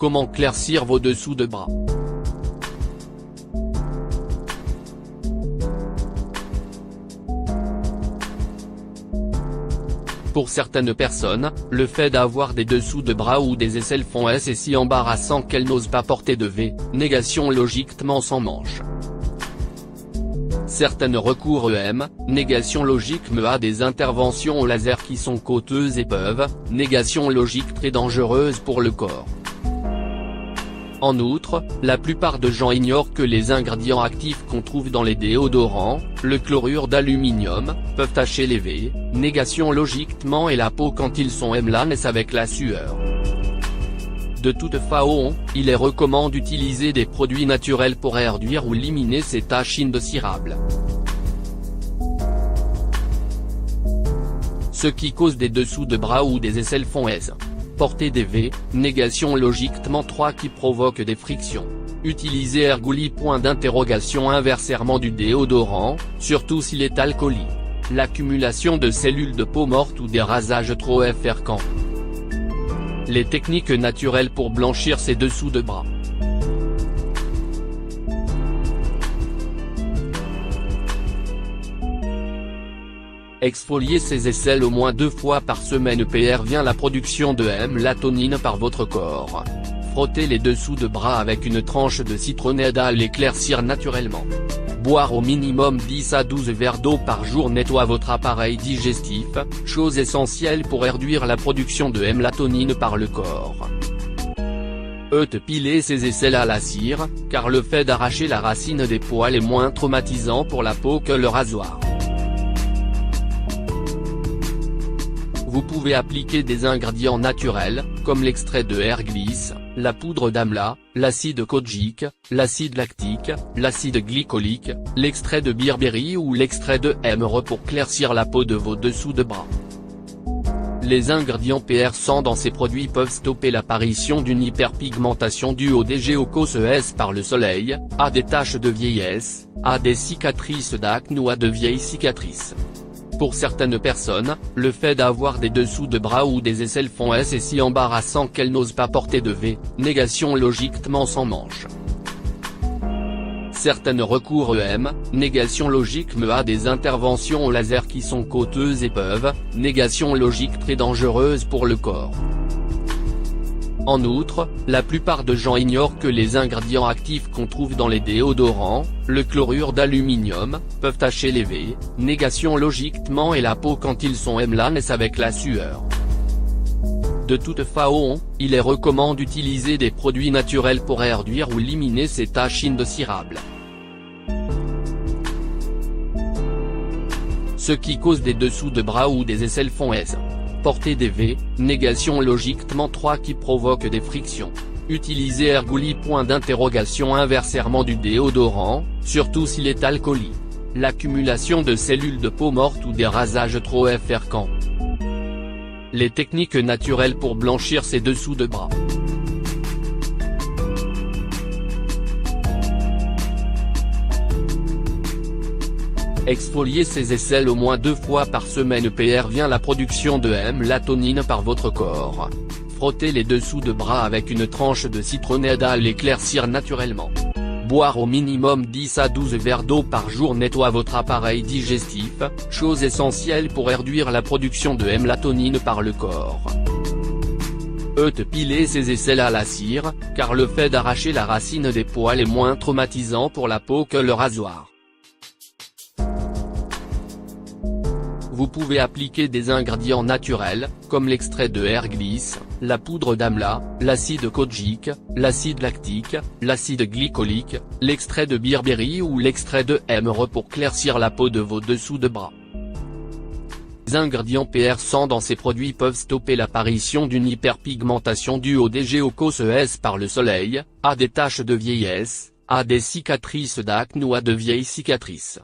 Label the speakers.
Speaker 1: comment éclaircir vos dessous de bras. Pour certaines personnes, le fait d'avoir des dessous de bras ou des aisselles font est si embarrassant qu'elles n'osent pas porter de négation logiquement sans manche. Certaines recourent négation logique à des interventions au laser qui sont coûteuses et peuvent, négation logique très dangereuse pour le corps. En outre, la plupart de gens ignorent que les ingrédients actifs qu'on trouve dans les déodorants, le chlorure d'aluminium, peuvent tacher les négation logiquement et la peau quand ils sont lanes avec la sueur. De toute façon, il est recommandé d'utiliser des produits naturels pour réduire ou éliminer ces taches indésirables. Ce qui cause des dessous de bras ou des aisselles font est porter des négation logiquement 3 qui provoquent des frictions. Utiliser ergouli inversement du déodorant, surtout s'il est alcoolique. L'accumulation de cellules de peau morte ou des rasages trop fréquents. Les techniques naturelles pour blanchir ses dessous de bras. Exfolier ses aisselles au moins 2 fois par semaine prévient la production de mélatonine par votre corps. Frottez les dessous de bras avec une tranche de citronnelle à l'éclaircir naturellement. Boire au minimum 10 à 12 verres d'eau par jour nettoie votre appareil digestif, chose essentielle pour réduire la production de mélatonine par le corps. Piler ses aisselles à la cire, car le fait d'arracher la racine des poils est moins traumatisant pour la peau que le rasoir. Vous pouvez appliquer des ingrédients naturels, comme l'extrait de air-glisse, la poudre d'amla, l'acide kojique, l'acide lactique, l'acide glycolique, l'extrait de bearberry ou l'extrait de MRE pour éclaircir la peau de vos dessous de bras. Les ingrédients PR100 dans ces produits peuvent stopper l'apparition d'une hyperpigmentation due au dégéocose par le soleil, à des taches de vieillesse, à des cicatrices d'acné ou à de vieilles cicatrices. Pour certaines personnes, le fait d'avoir des dessous de bras ou des aisselles font est si embarrassant qu'elles n'osent pas porter de négation logiquement sans manche. Certaines recourent négation logique à des interventions au laser qui sont coûteuses et peuvent, négation logique très dangereuse pour le corps. En outre, la plupart de gens ignorent que les ingrédients actifs qu'on trouve dans les déodorants, le chlorure d'aluminium, peuvent tacher les négation logiquement et la peau quand ils sont lanes avec la sueur. De toute façon, il est recommandé d'utiliser des produits naturels pour réduire ou éliminer ces taches indésirables. Ce qui cause des dessous de bras ou des aisselles font est porter des négation logiquement 3 qui provoquent des frictions. Utiliser ergouli inversement du déodorant, surtout s'il est alcoolique. L'accumulation de cellules de peau morte ou des rasages trop fréquents. Les techniques naturelles pour blanchir ses dessous de bras. Exfolier ses aisselles au moins 2 fois par semaine prévient la production de mélatonine par votre corps. Frottez les dessous de bras avec une tranche de citronnelle à l'éclaircir naturellement. Boire au minimum 10 à 12 verres d'eau par jour nettoie votre appareil digestif, chose essentielle pour réduire la production de mélatonine par le corps. Piler ses aisselles à la cire, car le fait d'arracher la racine des poils est moins traumatisant pour la peau que le rasoir. Vous pouvez appliquer des ingrédients naturels, comme l'extrait de air-glisse, la poudre d'amla, l'acide kojique, l'acide lactique, l'acide glycolique, l'extrait de bearberry ou l'extrait de MRE pour éclaircir la peau de vos dessous de bras. Les ingrédients PR100 dans ces produits peuvent stopper l'apparition d'une hyperpigmentation due au dégéocose par le soleil, à des taches de vieillesse, à des cicatrices d'acné ou à de vieilles cicatrices.